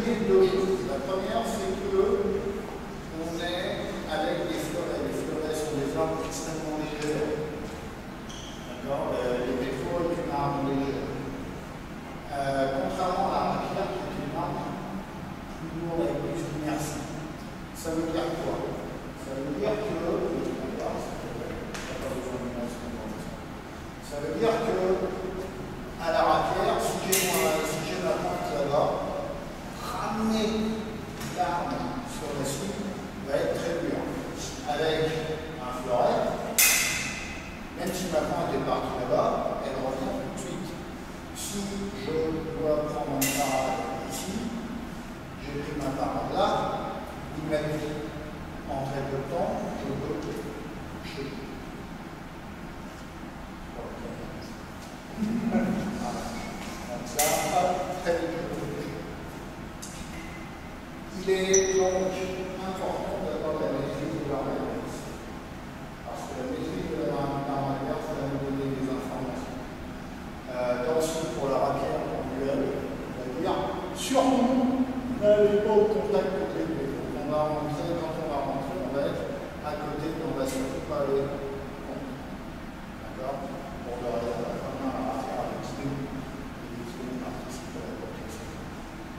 souligner deux choses. La première, c'est que on est avec des fleurets. Les fleurets sont des arbres extrêmement légers. D'accord. Les défauts est une arme légère. Contrairement à la rapière, qui est une arme plus lourde avec plus d'inertie. Ça veut dire quoi? Ça veut dire que à la rapière, si j'ai ma pointe là-bas, ramener l'arme sur la cible va être très dur. Avec un fleuret, même si ma pointe est partie là-bas, elle revient tout de suite. Si je dois prendre une parade ici, j'ai pris ma parade là, il m'a dit en très peu de temps, je peux toucher. Donc ça, très vite. Il est donc important d'avoir la maîtrise de l'arme adverse. Parce que la maîtrise de l'arme adverse va nous donner des informations. Ensuite, pour la rapière duel, on va dire surtout n'allez pas au contact contre les blés. On va rentrer, quand on va rentrer, on va être à côté, mais on ne va surtout pas aller contre. D'accord? Pour le reste, on va quand même rapière avec qui nous participe à la protection.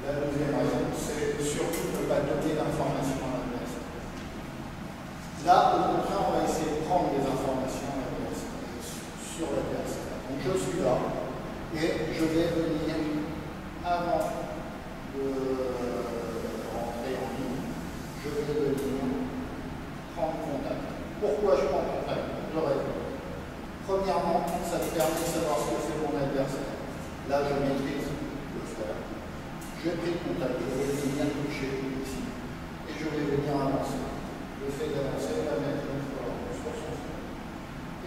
La deuxième raison, c'est surtout ne pas donner d'informations à l'adversaire. Là, au contraire, on va essayer de prendre des informations sur l'adversaire. Donc je suis là et je vais venir avant de rentrer en ligne, je vais venir prendre contact. Pourquoi je prends contact? Je réponds. Premièrement, ça me permet de savoir ce que fait mon adversaire. Là, je maîtrise le faire. Je pris contact, je vais venir toucher ici. Et je vais venir avancer. Le fait d'avancer va mettre une fois sur son front.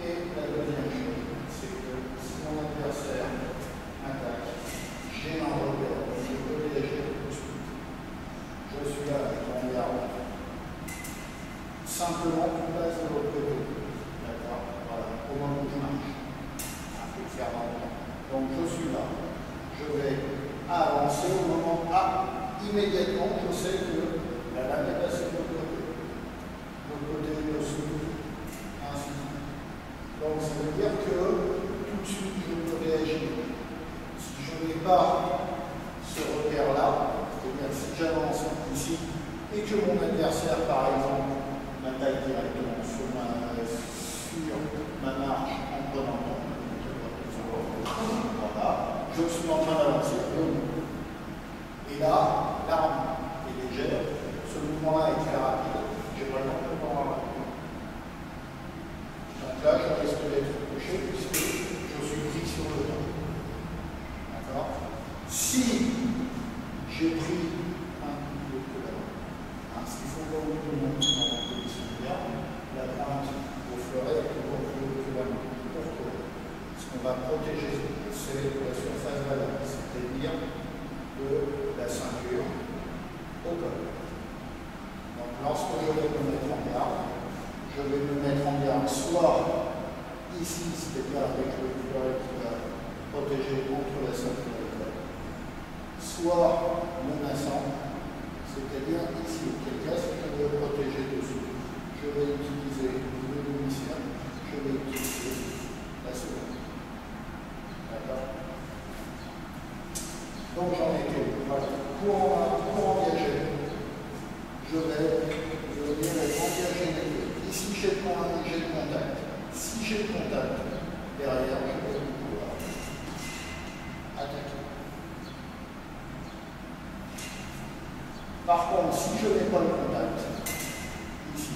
Et la deuxième chose, c'est que si mon adversaire attaque, j'ai un repère, je peux réagir tout de suite. Je suis là avec mon garde. Simplement, on passe de l'autre côté. D'accord? Voilà, au moment où je marche. Un peu de faire dans le temps. Donc je suis là. Je vais avancer au moment A. Immédiatement, je sais que la lame est passée de l'autre côté. L'autre côté dessous, ainsi. Donc ça veut dire que tout de suite, je peux réagir. Si je n'ai pas ce repère-là, c'est-à-dire si j'avance ici et que mon adversaire, par exemple, m'attaque directement sur ma marche en prenant temps, voilà, je suis en train d'avancer. Et là, l'arme est légère, ce mouvement-là est très rapide, j'ai pas le temps de prendre rapide. Donc là, je risque d'être touché puisque je suis pris sur le temps. D'accord? Si j'ai pris un coup de là, ce qu'il faut pas oublier dans la position la pointe au fleuret est toujours plus haut que la main. Pourquoi? Ce qu'on va protéger, c'est la surface valable, c'est-à-dire de la ceinture au col. Donc lorsque je vais me mettre en garde, je vais me mettre en garde soit ici, c'est-à-dire avec le fleuret qui va protéger contre la ceinture au col, soit menaçant, c'est-à-dire ici, auquel cas, c'est que je vais protéger dessous. Je vais utiliser le munition, je vais utiliser la seconde. D'accord? Donc j'en ai tout. Voilà. Pour engager, je vais venir engager les deux. Ici j'ai le contact. Si j'ai le contact, derrière, je vais pouvoir attaquer. Par contre, si je n'ai pas le contact, ici,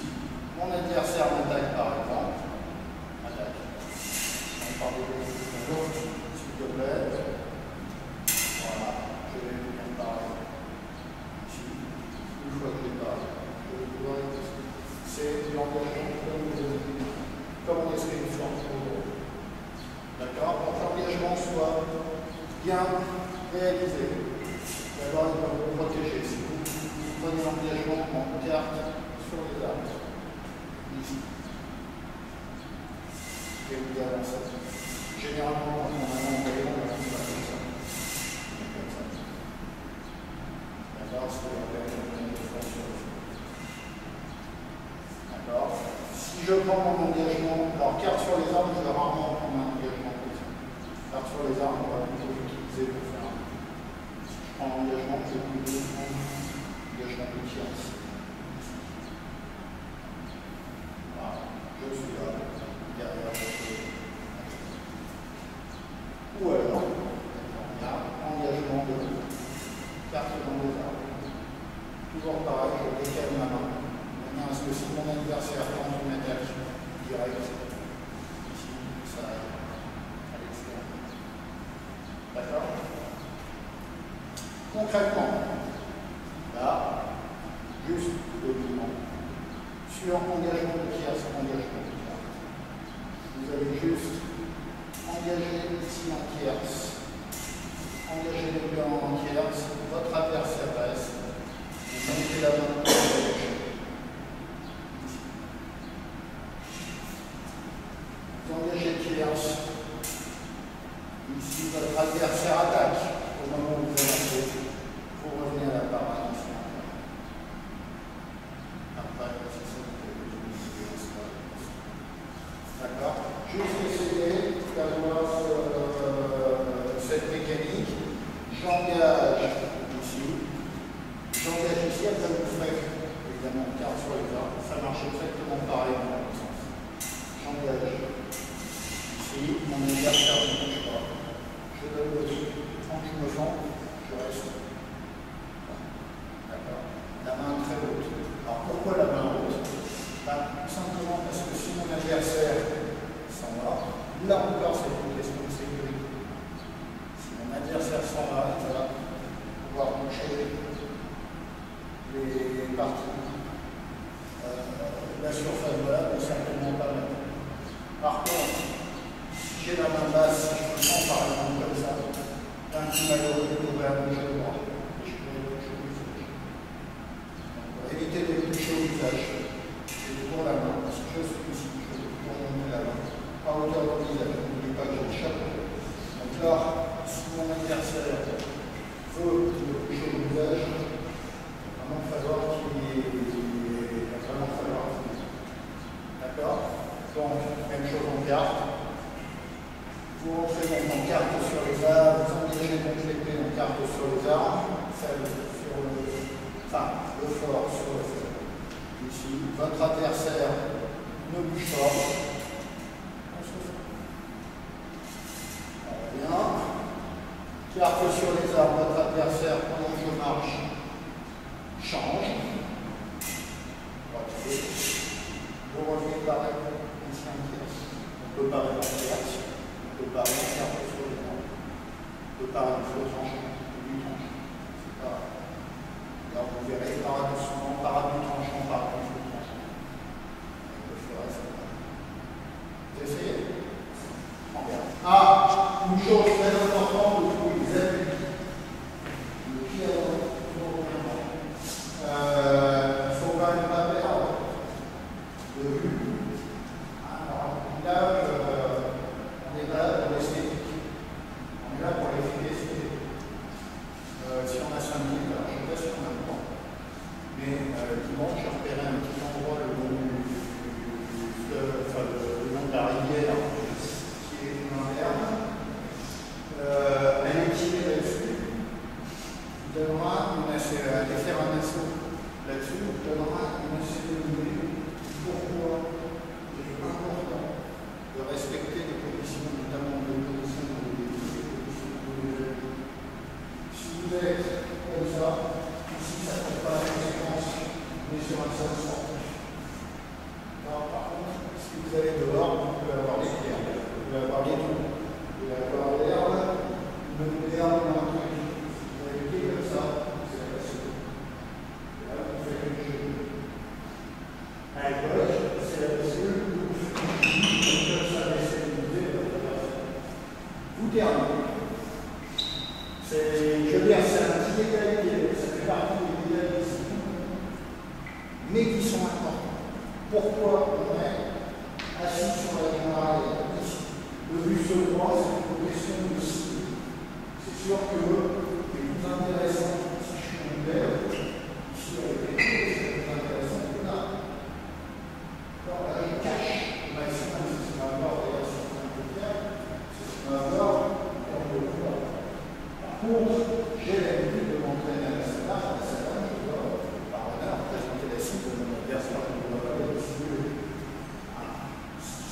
mon adversaire m'attaque par exemple, attaque. On parle de l'autre, s'il te plaît. Voilà, je vais venir parler ici. Une fois que je parle, je vais pouvoir être. C'est l'engagement comme on essaie de faire en gros. D'accord? Pour que l'engagement soit bien réalisé. D'abord, il va vous protéger. Si vous prenez l'engagement en carte sur les armes, ici, et vous avancez. Généralement, quand on a un engagement, on va faire comme ça. D'accord? je prends mon engagement, alors carte sur les armes, je vais rarement prendre un engagement comme ça. Carte sur les armes, on va plutôt l'utiliser pour faire un. Si je prends l'engagement, je vais plutôt prendre l'engagement de tierce. Voilà, je suis là, derrière votre. Ou alors, il y a engagement de carte dans les armes. Toujours pareil, je décale ma main. Parce que si mon adversaire tente une attaque directe, ici, ça arrive à l'extérieur. D'accord? Concrètement, là, juste le mouvement. Sur engagement de tierce, engagement de tierce. Vous allez juste engager ici en tierce, engager le gars en tierce, votre adversaire reste, vous mettez la main pour engager. Engagez tierce. Ici, votre adversaire attaque. Au moment où vous avancez, vous revenez à la parade. Après, c'est ça que d'accord? Juste essayer d'avoir cette mécanique. J'engage ici. J'engage ici, elle va vous faire évidemment une carte sur les arbres. Ça marche exactement pareil dans l'autre sens. J'engage. Ici, mon adversaire ne bouge pas. Je donne le truc. Quand je me fends, je reste. D'accord? La main très haute. Alors pourquoi la main haute? Tout simplement parce que si mon adversaire s'en va, là encore c'est une question de sécurité. Si mon adversaire s'en va, il va pouvoir toucher les parties de la surface de là, mais certainement pas maintenant. Par contre, si j'ai la main basse, je prends par exemple comme ça, d'un coup malheureux, je pourrais allonger le bras. Et je pourrais toucher au visage. Donc, pour éviter de toucher au visage, je tourne la main. Si je suis ici, je vais tourner la main à hauteur du visage. N'oubliez pas que j'ai le chapeau. Donc là, si mon adversaire veut me toucher au visage, il va vraiment falloir qu'il y ait. D'accord? Donc, même chose en carte. Vous rentrez donc en carte sur les armes, vous engagez donc l'épée en carte sur les armes, celle sur le. Enfin, le fort sur le feu. Ici, votre adversaire ne bouge pas. On se fait. Bien. Carte sur les armes, votre adversaire, pendant que je marche, change. Vous revenez pareil, ici en tierce. On peut parler en tierce, on peut parler en carte sur les armes. On peut parler en feu tranchant, du tranchant. C'est pas. Là, vous verrez parade souvent, parade du tranchant, parade du feu tranchant. On le ferait ça. Vous essayez? Bien. Ah, une chose très importante de tous les appuis. Le pied à l'eau, il ne faut quand même pas perdre de vue. Alors, là, on est là pour l'esthétique. On est là pour l'efficacité. Si on a 5 minutes, alors je ne sais pas si on a le temps. Mais dimanche, j'ai repéré un petit endroit le long de la rivière. Allez tirer là-dessus, vous donnera une allez faire un assaut là-dessus, vous donnera une assaut. Pourquoi il est important de respecter les conditions, notamment les conditions de si vous êtes comme ça, ici ça ne fait pas la conséquence, mais sur un sol sportif. Alors, par contre, si vous allez dehors, vous pouvez avoir les pierres, vous pouvez avoir les trous. Vous allez avoir l'herbe, l'herbe dans un truc. Vous avez le pied comme ça, c'est la facile. Et là, vous faites une cheville. À gauche, c'est la facile. Comme ça, laissez le musée. Vous terminez. Je veux dire, c'est un petit détail qui ça fait partie des détails ici, mais qui sont importants. Pourquoi on est assis sur la ligne arrière ici? Le but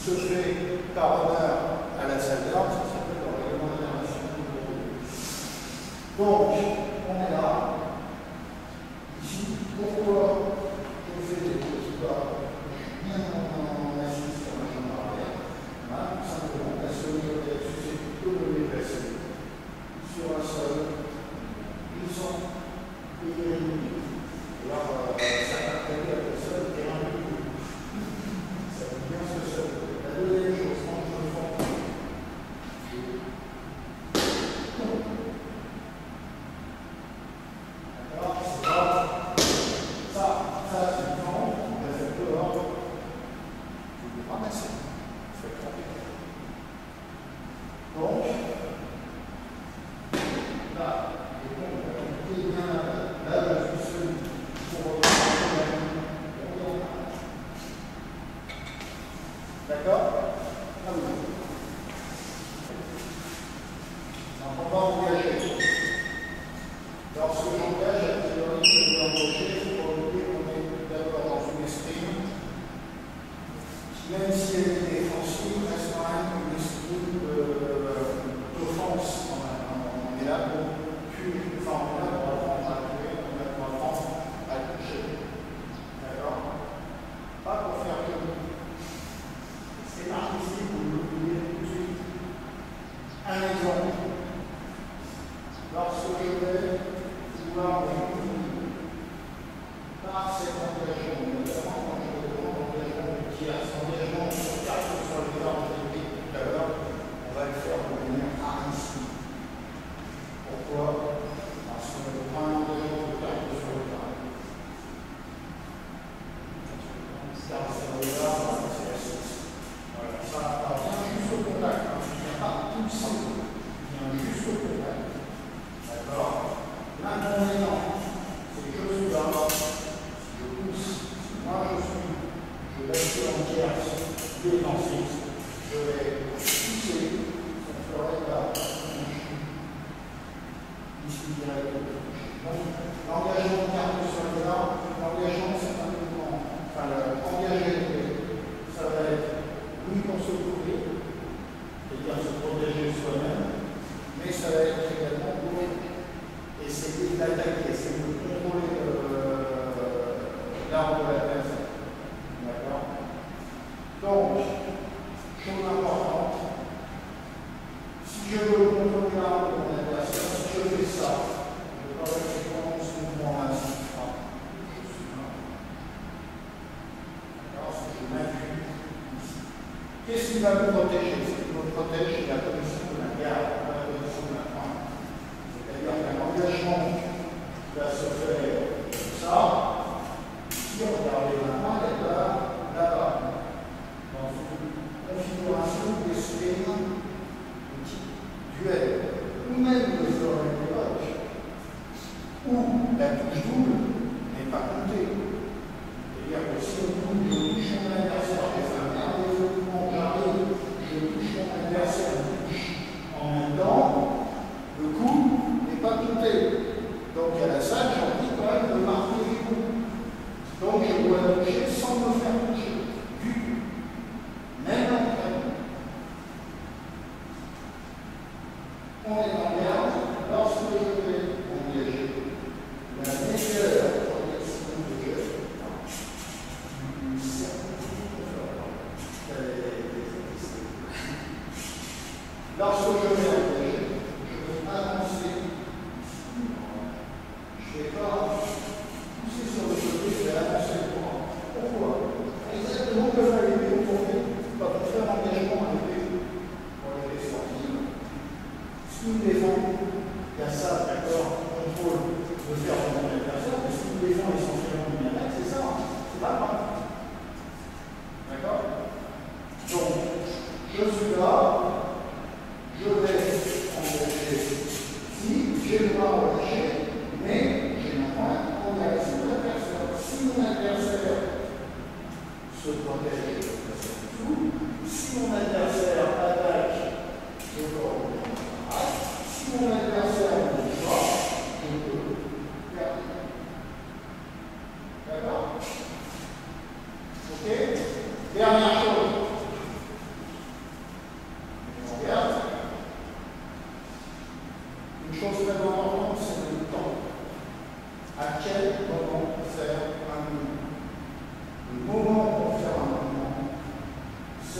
se fait par honneur à la salle d'armes, ça s'appelle le règlement international numéro 2. Donc, on est là. Ici, pourquoi je fais des petits pas bien en assise sur la jambe arrière? Voilà, tout simplement, la seconde est susceptible de me déplacer sur un sol glissant et irrégulier. Alors, ça permet à la sol de terrain de coup. Ça veut bien ce sol. La deuxième chose, quand je me forme, d'accord, c'est pas ça c'est une forme, on a fait dehors, je vais ramasser. C'est compliqué. Donc, là, je suis celui pour d'accord? Ah oui. Donc, on va engager. Lorsque j'engage, a priori, je vais embaucher, il faut oublier qu'on est d'abord dans une escrime qui, même si elle est défensive, reste quand même une escrime d'offense. On est là pour tuer, enfin, on est là pour apprendre à tuer, on est là pour apprendre à toucher. D'accord? Pas pour faire que c'est artistique, vous l'oubliez tout de suite. Un exemple. Lorsque je vais vouloir par cet engagement, notamment quand je demande l'engagement du tiers, cet engagement sur 4 sur les armes techniques tout à l'heure, on va le faire de manière artistique. Pourquoi? Parce qu'on prend un engagement de 4 sur le terrain. Car c'est le là, c'est la source. Voilà, ça vient juste au contact, hein. Il n'y a pas tout simple, il vient juste au contact. D'accord? L'inconvénient, c'est que je suis là, je pousse, moi je vais rester en tierce défensif, je vais pousser, ça ferait là, ici directement. Donc, l'engagement de carte sur les armes, l'engagement c'est simplement, enfin, engager, ça va être oui pour se couvrir, c'est-à-dire se protéger soi-même, mais ça va être également pour essayer d'attaquer, essayer de contrôler l'arme de la personne. D'accord? Donc, chose importante, si je veux contrôler l'arme de mon adversaire, si je fais ça, je peux réfléchir ce mouvement massif. D'accord? Si je m'appuie ici. Qu'est-ce qui va me protéger? Ce qui me protège, c'est la position de la garde, la position de la main. C'est-à-dire qu'un engagement va se faire comme ça. Ici, regardez la main, elle est là-bas. Dans une configuration d'esprit de type duel, ou même de foreign block, où la touche double n'est pas comptée. C'est-à-dire que si on touche, je touche mon adversaire, j'ai fait un développement, j'arrive, je touche mon adversaire, je touche en même temps, le coup n'est pas compté. Donc à la salle, j'ai envie quand même de marquer les coups. Donc je dois toucher sans me faire toucher. Du tout. Même l'entraînement. On est en garde lorsque je vais engager la meilleure protection de jeu. Lorsque je vais engager, je vais avancer. Je ne vais pas pousser sur le côté, je vais avancer le bras. Pourquoi? Exactement comme à l'épée aujourd'hui, quand on fait un engagement à l'épée pour l'épée sportive. Si nous défend, il y a ça, d'accord, contrôle de faire mon adversaire, mais si nous défend essentiellement du bien-être, c'est ça, c'est pas grave. D'accord? Donc, je suis là. Je vais engager si j'ai le droit à relâcher, mais j'ai maintenant engagé mon adversaire. Si mon adversaire se protège, je peux passer en dessous. Si mon adversaire attaque, je peux revenir en face. Si mon adversaire ne bouge pas, je peux perdre. D'accord? Ok? Dernière chose.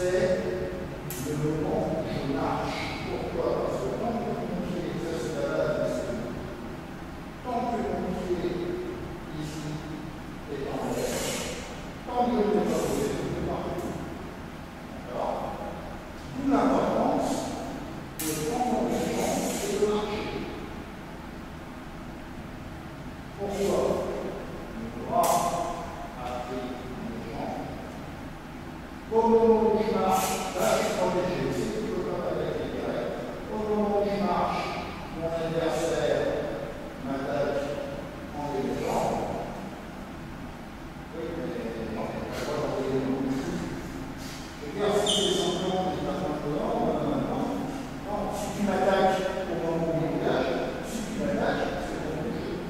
c'est le moment où je marche. Pourquoi? Parce que tant que mon pied exerce la base ici, tant que mon pied ici est en l'air, tant que je ne vais pas poser, je ne peux pas marcher. D'accord? D'où l'importance de prendre conscience et de marcher. Pourquoi? Le bras a pris mes jambes. Au moment où je marche, là je suis protégé, c'est tout le corps avec les grecs. Au moment où je marche, mon adversaire m'attaque en les jambes. Oui, mais non, je ne vais pas envoyer le mot. Je veux dire, si c'est simplement des patins dedans, non, si tu m'attaques au moment où je dégage, si tu m'attaques, c'est pour mon jeu.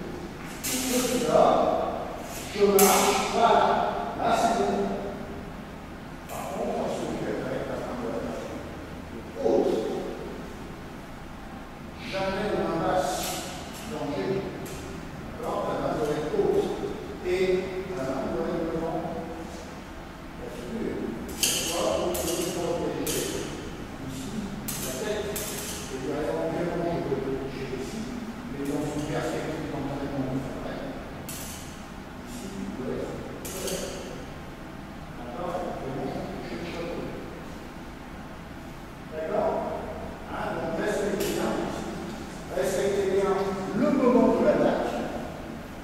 Donc, là, je marche, voilà, là c'est bon. Par contre, lorsque tu attaques la fin de la tâche, autre, jamais de main basse, danger. Alors, la main doit être haute et la main doit être devant la figure. Pourquoi? Pour se protéger ici, la tête. Je dirais éventuellement, je peux le protéger ici, mais dans une perspective d'entraînement naturel. Ici, il doit être d'accord, je mange, je touche le chapeau. D'accord? Hein, donc respectez bien ici. Respectez bien le moment de l'attaque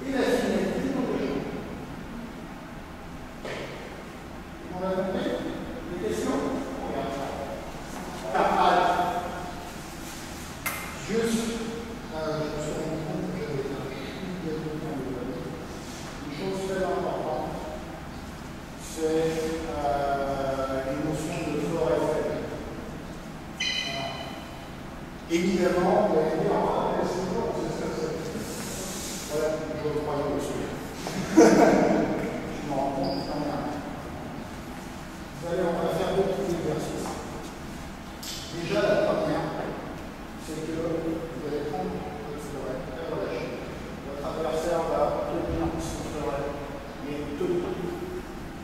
et la symétrie dans le jeu. On a compris? Des questions? On regarde ça. Camarade. Juste, je me suis rendu compte que j'avais un chute de temps de l'année. Une chose très importante, c'est une notion de forêt faible. Évidemment, vous allez dire, ah, mais c'est bon, c'est ça, c'est. Voilà, je le croyais aussi. Je me rends compte quand même. Vous allez, on va faire beaucoup d'exercices. Déjà, la première, c'est que vous allez prendre votre forêt, très relâché. Votre adversaire va tenir son forêt, mais tenir.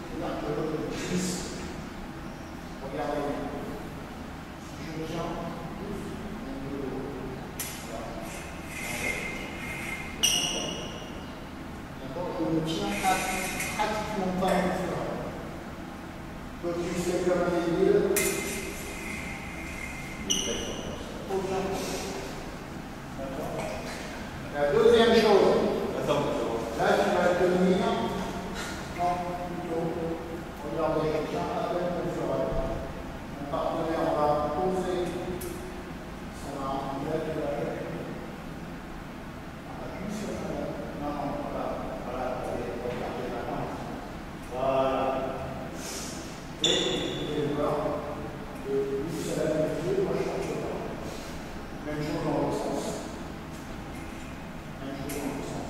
C'est-à-dire que je glisse. Regardez bien. Si je me tiens, d'accord, je me tiens pratiquement pas en forêt. Quand tu fais comme un débile, aucun problème. D'accord. La deuxième chose, là tu vas tenir, non, plutôt, regardez, je tiens à peine une forêt. Mon partenaire va poser son arme, là tu vas faire. Appuie sur son main. Non, voilà, regardez la main. Voilà. Et vous pouvez voir que lui, c'est la même chose, moi je change pas. Même chose dans l'autre sens. Même chose dans l'autre sens.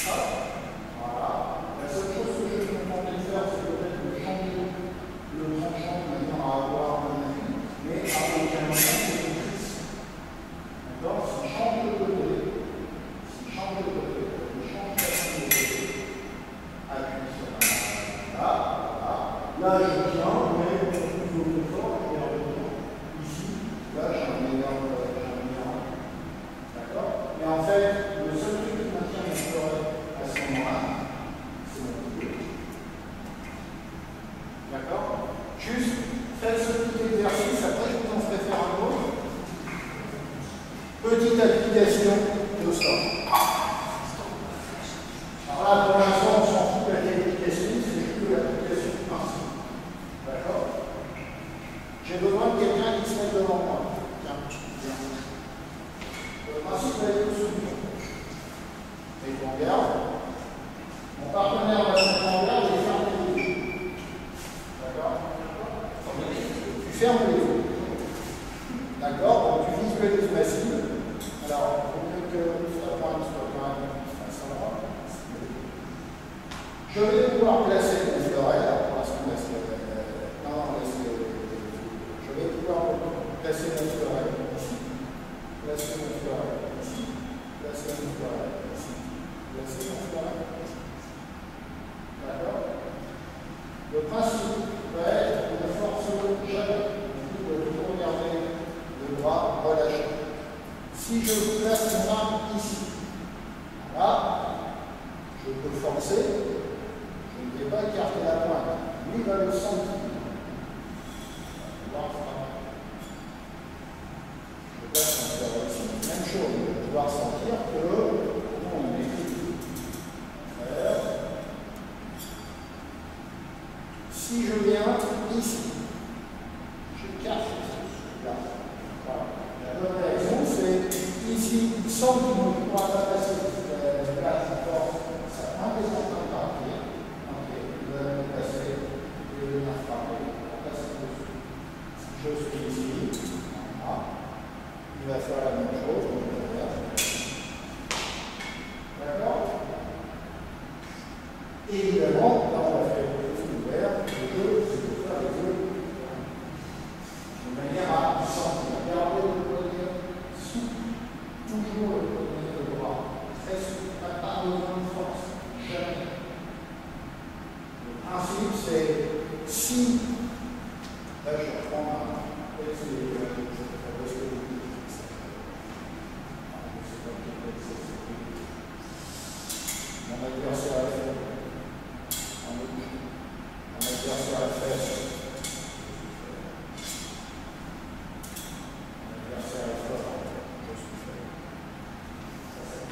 Hop. Voilà. La seule chose que je vais demander de faire, c'est peut-être de changer le tranchant de manière à avoir un avis, mais à aucun moment c'est une crise. D'accord? Si je change de côté, je change de côté, appuie sur la main. Là, voilà. Là, je tiens, mais plus au confort, je vais revenir ici. Là, j'ai un meilleur. D'accord? Et en fait, le seul truc qui maintient mon forêt à ce moment-là, c'est mon pied. D'accord? Juste, faites ce petit exercice, après je vous en ferai faire un autre. Petite application de stop. Alors là, pour l'instant, on s'en fout de la qualité technique, c'est juste de l'application du principe. D'accord? J'ai besoin de quelqu'un qui se mette devant moi. Tiens, viens. Le principe va être tout celui. Et qu'on regarde. Mon partenaire va se mettre en garde et ferme les yeux. D'accord? Tu fermes les yeux. D'accord? Donc tu visualises facile. Alors, il faut que la pointe soit quand même face à droite. Je vais pouvoir placer mes oreilles. Alors, pour l'instant, je vais pouvoir placer mes oreilles ici. Placer mes oreilles ici. Placer mes oreilles ici. Placer mes oreilles ici. D'accord? Le principe va être de force jamais Si je place mon arme ici, là, je peux forcer, je ne vais pas écarter la pointe. Lui va le sentir. Je place mon fer ici, même chose, il va pouvoir sentir que comment on écrit. Si je viens ici, je casse là. Voilà. La bonne réaction, c'est ici, il sent qu'il ne pourra pas passer là, ça prend des empreintes par pied. Ok, il va le passer, il va venir frapper, il va passer dessus. Si je suis ici, voilà. Il va faire la même chose, d'accord? Évidemment, là on va faire le feu ouvert, le jeu, c'est de faire les jeux de manière à sentir. Gardez le poignet souple, toujours le poignet de bras, très souple, pas besoin de force, jamais. Le principe c'est si, là je reprends mon adversaire à faire. Mon adversaire à faire. Mon adversaire à faire. Je suis fait. C'est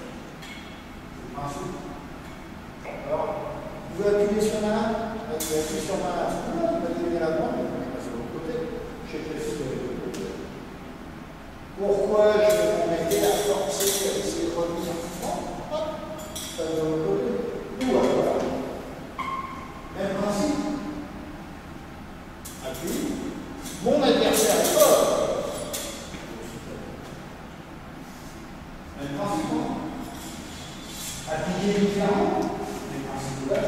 le principe. Alors, vous pouvez appuyer sur ma main. Vous appuyez sur ma main. Vous pouvez donner la main. Je vais passer de l'autre côté. J'ai précisé de l'autre côté. Pourquoi je vais m'embêter à forcer, à essayer de revenir fort? Ça de l'autre côté. Ou alors, même principe. Appuie. Mon adversaire est fort. Même principe. Appliquer différemment. Les principes là,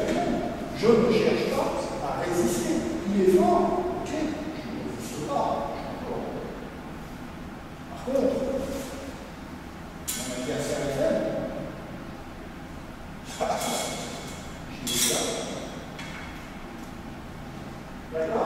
je ne cherche pas à résister. Il est fort. Ok. Je ne résiste pas. Par contre, mon adversaire est faible. Je dis ça. D'accord?